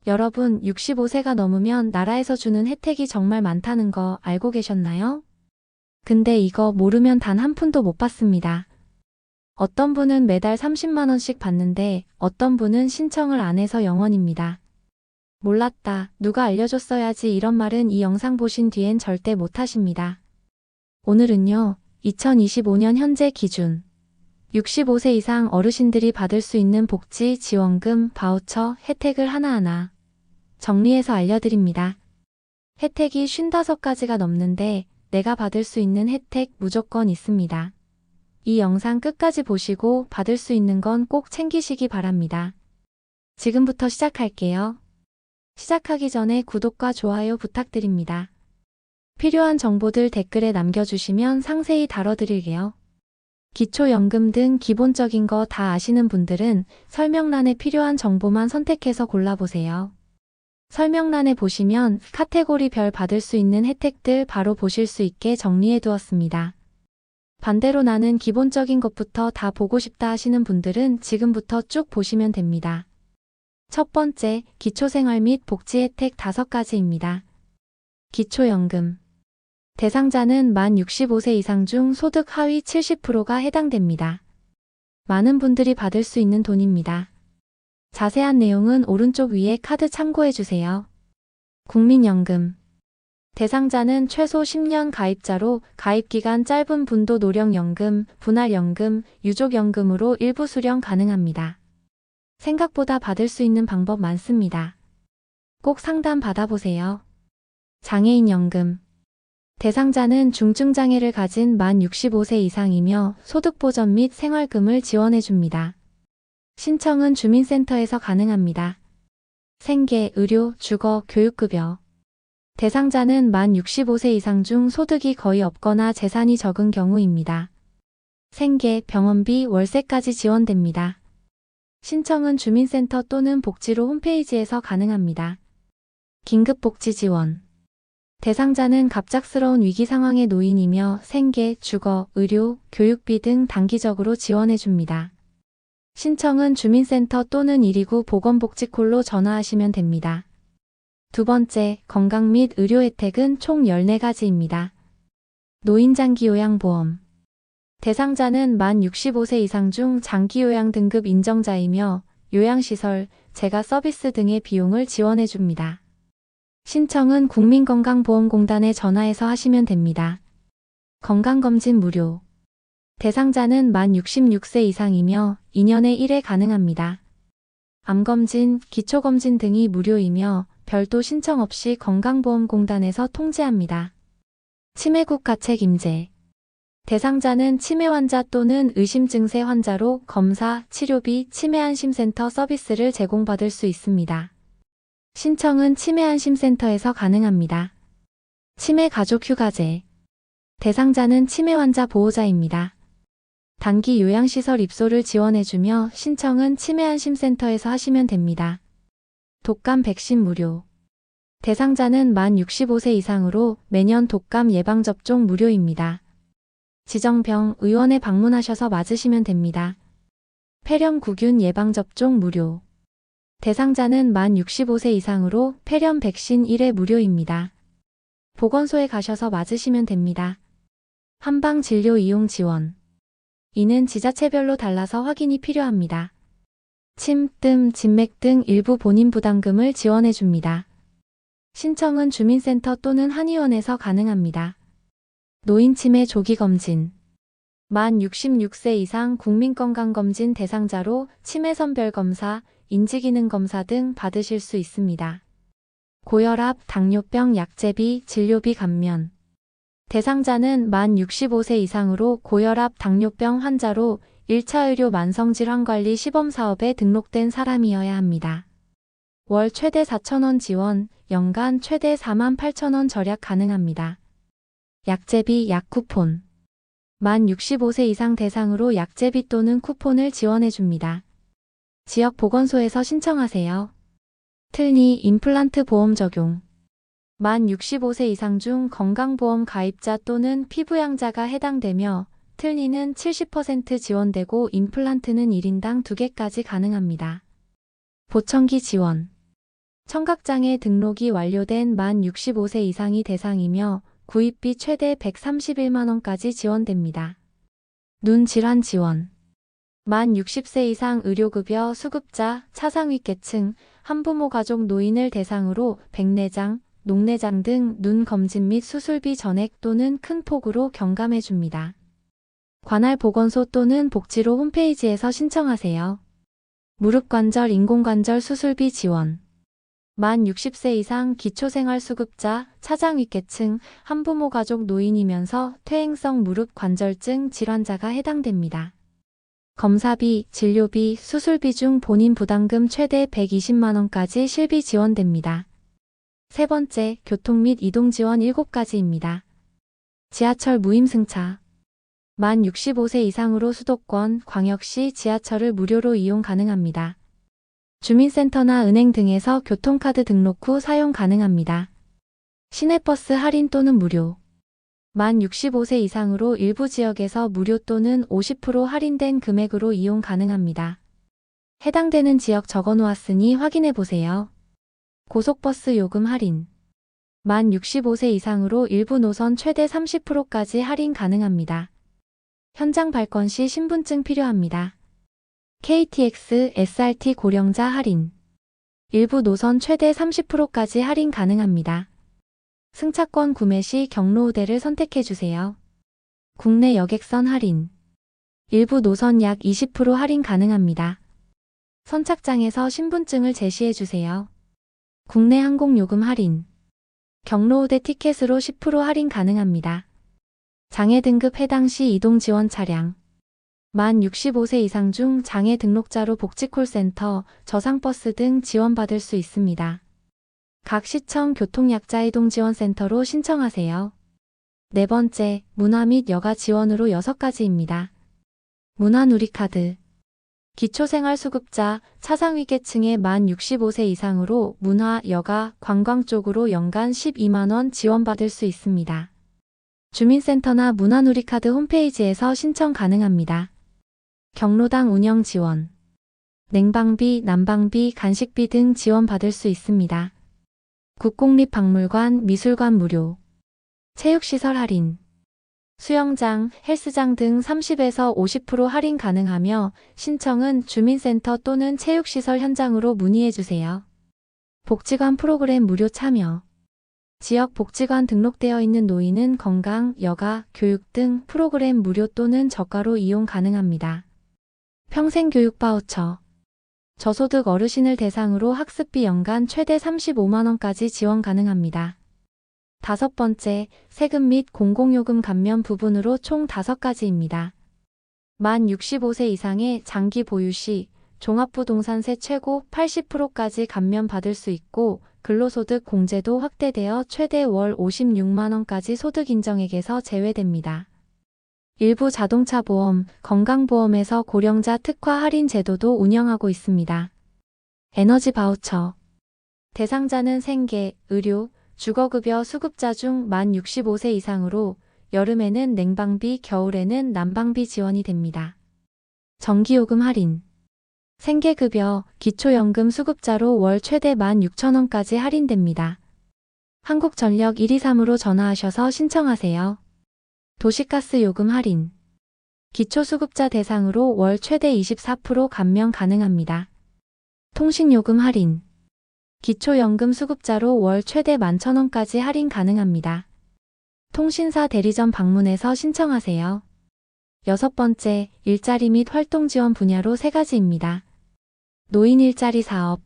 여러분, 65세가 넘으면 나라에서 주는 혜택이 정말 많다는 거 알고 계셨나요? 근데 이거 모르면 단 한 푼도 못 받습니다. 어떤 분은 매달 30만 원씩 받는데 어떤 분은 신청을 안 해서 0원입니다. 몰랐다, 누가 알려줬어야지 이런 말은 이 영상 보신 뒤엔 절대 못 하십니다. 오늘은요, 2025년 현재 기준 65세 이상 어르신들이 받을 수 있는 복지, 지원금, 바우처, 혜택을 하나하나 정리해서 알려드립니다. 혜택이 55가지가 넘는데 내가 받을 수 있는 혜택 무조건 있습니다. 이 영상 끝까지 보시고 받을 수 있는 건 꼭 챙기시기 바랍니다. 지금부터 시작할게요. 시작하기 전에 구독과 좋아요 부탁드립니다. 필요한 정보들 댓글에 남겨주시면 상세히 다뤄드릴게요. 기초연금 등 기본적인 거 다 아시는 분들은 설명란에 필요한 정보만 선택해서 골라보세요. 설명란에 보시면 카테고리별 받을 수 있는 혜택들 바로 보실 수 있게 정리해 두었습니다. 반대로 나는 기본적인 것부터 다 보고 싶다 하시는 분들은 지금부터 쭉 보시면 됩니다. 첫 번째, 기초생활 및 복지 혜택 5가지입니다. 기초연금. 대상자는 만 65세 이상 중 소득 하위 70%가 해당됩니다. 많은 분들이 받을 수 있는 돈입니다. 자세한 내용은 오른쪽 위에 카드 참고해주세요. 국민연금. 대상자는 최소 10년 가입자로 가입기간 짧은 분도 노령연금, 분할연금, 유족연금으로 일부 수령 가능합니다. 생각보다 받을 수 있는 방법 많습니다. 꼭 상담 받아보세요. 장애인연금. 대상자는 중증장애를 가진 만 65세 이상이며 소득보전 및 생활금을 지원해줍니다. 신청은 주민센터에서 가능합니다. 생계, 의료, 주거, 교육급여. 대상자는 만 65세 이상 중 소득이 거의 없거나 재산이 적은 경우입니다. 생계, 병원비, 월세까지 지원됩니다. 신청은 주민센터 또는 복지로 홈페이지에서 가능합니다. 긴급복지 지원. 대상자는 갑작스러운 위기 상황의 노인이며 생계, 주거, 의료, 교육비 등 단기적으로 지원해줍니다. 신청은 주민센터 또는 129 보건복지콜로 전화하시면 됩니다. 두 번째, 건강 및 의료 혜택은 총 14가지입니다. 노인장기요양보험. 대상자는 만 65세 이상 중 장기요양 등급 인정자이며 요양시설, 재가 서비스 등의 비용을 지원해줍니다. 신청은 국민건강보험공단에 전화해서 하시면 됩니다. 건강검진 무료. 대상자는 만 66세 이상이며 2년에 1회 가능합니다. 암검진, 기초검진 등이 무료이며 별도 신청 없이 건강보험공단에서 통지합니다. 치매국가 책임제. 대상자는 치매 환자 또는 의심 증세 환자로 검사, 치료비, 치매안심센터 서비스를 제공받을 수 있습니다. 신청은 치매안심센터에서 가능합니다. 치매가족휴가제. 대상자는 치매 환자 보호자입니다. 단기 요양시설 입소를 지원해주며 신청은 치매안심센터에서 하시면 됩니다. 독감 백신 무료. 대상자는 만 65세 이상으로 매년 독감 예방접종 무료입니다. 지정병 의원에 방문하셔서 맞으시면 됩니다. 폐렴구균 예방접종 무료. 대상자는 만 65세 이상으로 폐렴 백신 1회 무료입니다. 보건소에 가셔서 맞으시면 됩니다. 한방진료 이용 지원. 이는 지자체별로 달라서 확인이 필요합니다. 침, 뜸, 진맥 등 일부 본인 부담금을 지원해줍니다. 신청은 주민센터 또는 한의원에서 가능합니다. 노인치매 조기검진. 만 66세 이상 국민건강검진 대상자로 치매선별검사, 인지기능검사 등 받으실 수 있습니다. 고혈압, 당뇨병 약제비, 진료비 감면. 대상자는 만 65세 이상으로 고혈압, 당뇨병 환자로 1차 의료 만성질환관리 시범사업에 등록된 사람이어야 합니다. 월 최대 4,000원 지원, 연간 최대 48,000원 절약 가능합니다. 약제비, 약쿠폰. 만 65세 이상 대상으로 약제비 또는 쿠폰을 지원해줍니다. 지역 보건소에서 신청하세요. 틀니 임플란트 보험 적용. 만 65세 이상 중 건강보험 가입자 또는 피부양자가 해당되며 틀니는 70% 지원되고 임플란트는 1인당 2개까지 가능합니다. 보청기 지원. 청각장애 등록이 완료된 만 65세 이상이 대상이며 구입비 최대 131만원까지 지원됩니다. 눈 질환 지원. 만 60세 이상 의료급여 수급자, 차상위계층, 한부모 가족 노인을 대상으로 백내장, 녹내장 등 눈 검진 및 수술비 전액 또는 큰 폭으로 경감해 줍니다. 관할 보건소 또는 복지로 홈페이지에서 신청하세요. 무릎관절 인공관절 수술비 지원. 만 60세 이상 기초생활수급자, 차장위계층, 한부모 가족 노인이면서 퇴행성 무릎 관절증 질환자가 해당됩니다. 검사비, 진료비, 수술비 중 본인 부담금 최대 120만원까지 실비 지원됩니다. 세 번째, 교통 및 이동 지원 7가지입니다. 지하철 무임승차. 만 65세 이상으로 수도권, 광역시 지하철을 무료로 이용 가능합니다. 주민센터나 은행 등에서 교통카드 등록 후 사용 가능합니다. 시내버스 할인 또는 무료. 만 65세 이상으로 일부 지역에서 무료 또는 50% 할인된 금액으로 이용 가능합니다. 해당되는 지역 적어놓았으니 확인해보세요. 고속버스 요금 할인. 만 65세 이상으로 일부 노선 최대 30%까지 할인 가능합니다. 현장 발권 시 신분증 필요합니다. KTX, SRT 고령자 할인. 일부 노선 최대 30%까지 할인 가능합니다. 승차권 구매 시 경로우대를 선택해주세요. 국내 여객선 할인. 일부 노선 약 20% 할인 가능합니다. 선착장에서 신분증을 제시해주세요. 국내 항공요금 할인. 경로우대 티켓으로 10% 할인 가능합니다. 장애 등급 해당 시 이동 지원 차량. 만 65세 이상 중 장애 등록자로 복지콜센터, 저상버스 등 지원받을 수 있습니다. 각 시청 교통약자이동지원센터로 신청하세요. 네 번째, 문화 및 여가 지원으로 6가지입니다. 문화누리카드. 기초생활수급자, 차상위계층의 만 65세 이상으로 문화, 여가, 관광 쪽으로 연간 12만원 지원받을 수 있습니다. 주민센터나 문화누리카드 홈페이지에서 신청 가능합니다. 경로당 운영 지원. 냉방비, 난방비, 간식비 등 지원받을 수 있습니다. 국공립박물관, 미술관 무료. 체육시설 할인. 수영장, 헬스장 등 30에서 50% 할인 가능하며 신청은 주민센터 또는 체육시설 현장으로 문의해주세요. 복지관 프로그램 무료 참여. 지역 복지관 등록되어 있는 노인은 건강, 여가, 교육 등 프로그램 무료 또는 저가로 이용 가능합니다. 평생교육 바우처. 저소득 어르신을 대상으로 학습비 연간 최대 35만원까지 지원 가능합니다. 다섯 번째, 세금 및 공공요금 감면 부분으로 총 5가지입니다. 만 65세 이상의 장기 보유 시 종합부동산세 최고 80%까지 감면받을 수 있고 근로소득 공제도 확대되어 최대 월 56만원까지 소득 인정액에서 제외됩니다. 일부 자동차 보험, 건강보험에서 고령자 특화 할인 제도도 운영하고 있습니다. 에너지 바우처. 대상자는 생계, 의료, 주거급여 수급자 중 만 65세 이상으로 여름에는 냉방비, 겨울에는 난방비 지원이 됩니다. 전기요금 할인. 생계급여, 기초연금 수급자로 월 최대 16,000원까지 할인됩니다. 한국전력 123으로 전화하셔서 신청하세요. 도시가스 요금 할인. 기초수급자 대상으로 월 최대 24% 감면 가능합니다. 통신요금 할인. 기초연금 수급자로 월 최대 11,000원까지 할인 가능합니다. 통신사 대리점 방문해서 신청하세요. 여섯 번째, 일자리 및 활동지원 분야로 3가지입니다. 노인 일자리 사업.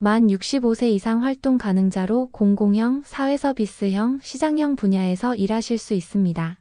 만 65세 이상 활동 가능자로 공공형, 사회서비스형, 시장형 분야에서 일하실 수 있습니다.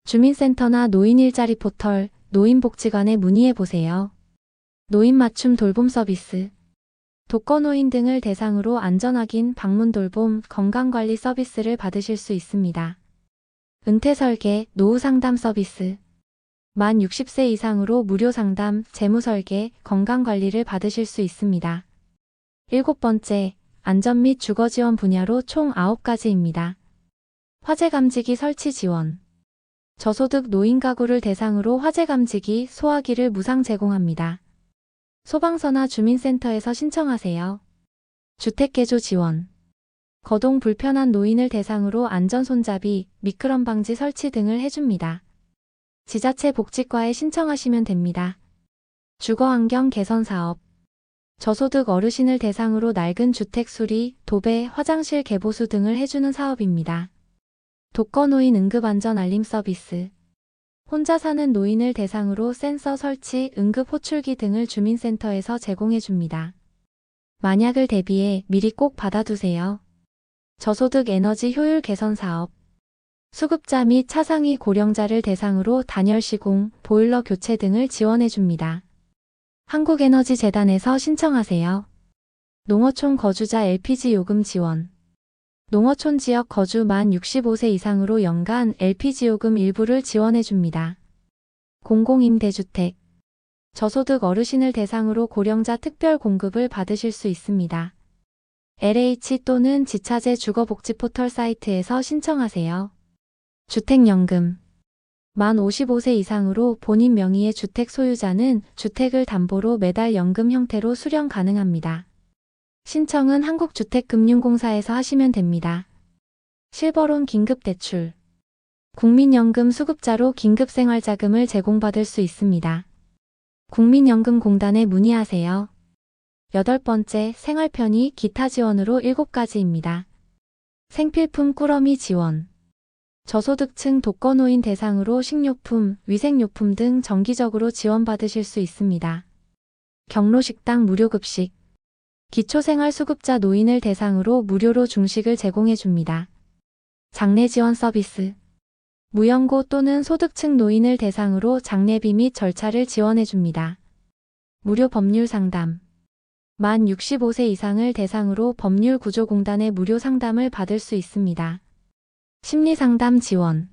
주민센터나 노인 일자리 포털, 노인복지관에 문의해보세요. 노인 맞춤 돌봄 서비스. 독거노인 등을 대상으로 안전확인, 방문 돌봄, 건강관리 서비스를 받으실 수 있습니다. 은퇴설계, 노후상담 서비스. 만 60세 이상으로 무료 상담, 재무설계, 건강관리를 받으실 수 있습니다. 일곱 번째, 안전 및 주거지원 분야로 총 9가지입니다. 화재감지기 설치 지원. 저소득 노인 가구를 대상으로 화재감지기, 소화기를 무상 제공합니다. 소방서나 주민센터에서 신청하세요. 주택개조 지원. 거동 불편한 노인을 대상으로 안전 손잡이, 미끄럼 방지 설치 등을 해줍니다. 지자체 복지과에 신청하시면 됩니다. 주거환경 개선 사업. 저소득 어르신을 대상으로 낡은 주택 수리, 도배, 화장실 개보수 등을 해주는 사업입니다. 독거노인 응급안전 알림 서비스. 혼자 사는 노인을 대상으로 센서 설치, 응급 호출기 등을 주민센터에서 제공해줍니다. 만약을 대비해 미리 꼭 받아두세요. 저소득 에너지 효율 개선 사업. 수급자 및 차상위 고령자를 대상으로 단열 시공, 보일러 교체 등을 지원해줍니다. 한국에너지재단에서 신청하세요. 농어촌 거주자 LPG 요금 지원. 농어촌 지역 거주 만 65세 이상으로 연간 LPG 요금 일부를 지원해줍니다. 공공임대주택. 저소득 어르신을 대상으로 고령자 특별 공급을 받으실 수 있습니다. LH 또는 지차제 주거복지 포털 사이트에서 신청하세요. 주택연금. 만 55세 이상으로 본인 명의의 주택 소유자는 주택을 담보로 매달 연금 형태로 수령 가능합니다. 신청은 한국주택금융공사에서 하시면 됩니다. 실버론 긴급대출. 국민연금 수급자로 긴급생활자금을 제공받을 수 있습니다. 국민연금공단에 문의하세요. 8번째, 생활편의 기타 지원으로 7가지입니다. 생필품 꾸러미 지원. 저소득층 독거노인 대상으로 식료품, 위생용품 등 정기적으로 지원받으실 수 있습니다. 경로식당 무료급식. 기초생활수급자 노인을 대상으로 무료로 중식을 제공해줍니다. 장례 지원 서비스. 무연고 또는 소득층 노인을 대상으로 장례비 및 절차를 지원해줍니다. 무료 법률 상담. 만 65세 이상을 대상으로 법률구조공단의 무료 상담을 받을 수 있습니다. 심리상담 지원.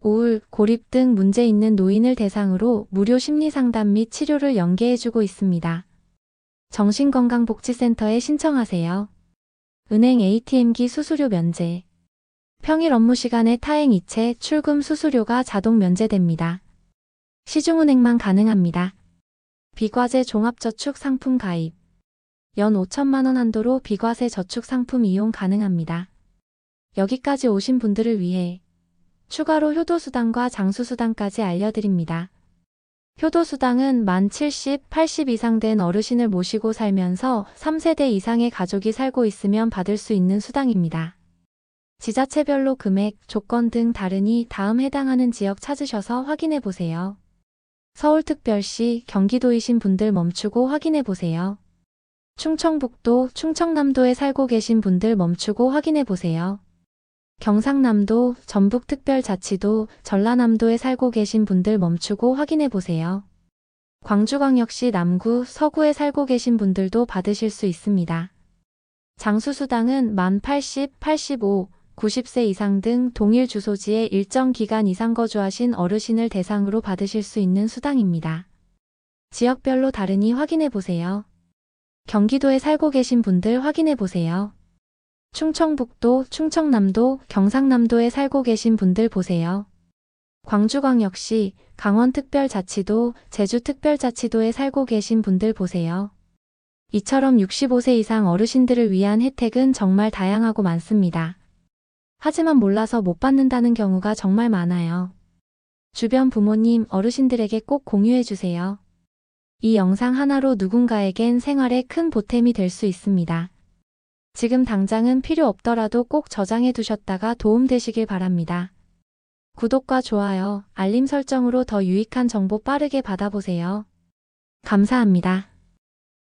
우울, 고립 등 문제 있는 노인을 대상으로 무료 심리상담 및 치료를 연계해주고 있습니다. 정신건강복지센터에 신청하세요. 은행 ATM기 수수료 면제. 평일 업무 시간에 타행 이체, 출금 수수료가 자동 면제됩니다. 시중은행만 가능합니다. 비과세 종합저축 상품 가입. 연 5천만 원 한도로 비과세 저축 상품 이용 가능합니다. 여기까지 오신 분들을 위해 추가로 효도수당과 장수수당까지 알려드립니다. 효도수당은 만 70, 80 이상 된 어르신을 모시고 살면서 3세대 이상의 가족이 살고 있으면 받을 수 있는 수당입니다. 지자체별로 금액, 조건 등 다르니 다음 해당하는 지역 찾으셔서 확인해 보세요. 서울특별시, 경기도이신 분들 멈추고 확인해 보세요. 충청북도, 충청남도에 살고 계신 분들 멈추고 확인해 보세요. 경상남도, 전북특별자치도, 전라남도에 살고 계신 분들 멈추고 확인해 보세요. 광주광역시 남구, 서구에 살고 계신 분들도 받으실 수 있습니다. 장수수당은 만 80, 85, 90세 이상 등 동일 주소지에 일정 기간 이상 거주하신 어르신을 대상으로 받으실 수 있는 수당입니다. 지역별로 다르니 확인해 보세요. 경기도에 살고 계신 분들 확인해 보세요. 충청북도, 충청남도, 경상남도에 살고 계신 분들 보세요. 광주광역시, 강원특별자치도, 제주특별자치도에 살고 계신 분들 보세요. 이처럼 65세 이상 어르신들을 위한 혜택은 정말 다양하고 많습니다. 하지만 몰라서 못 받는다는 경우가 정말 많아요. 주변 부모님, 어르신들에게 꼭 공유해주세요. 이 영상 하나로 누군가에겐 생활에 큰 보탬이 될 수 있습니다. 지금 당장은 필요 없더라도 꼭 저장해 두셨다가 도움되시길 바랍니다. 구독과 좋아요, 알림 설정으로 더 유익한 정보 빠르게 받아보세요. 감사합니다.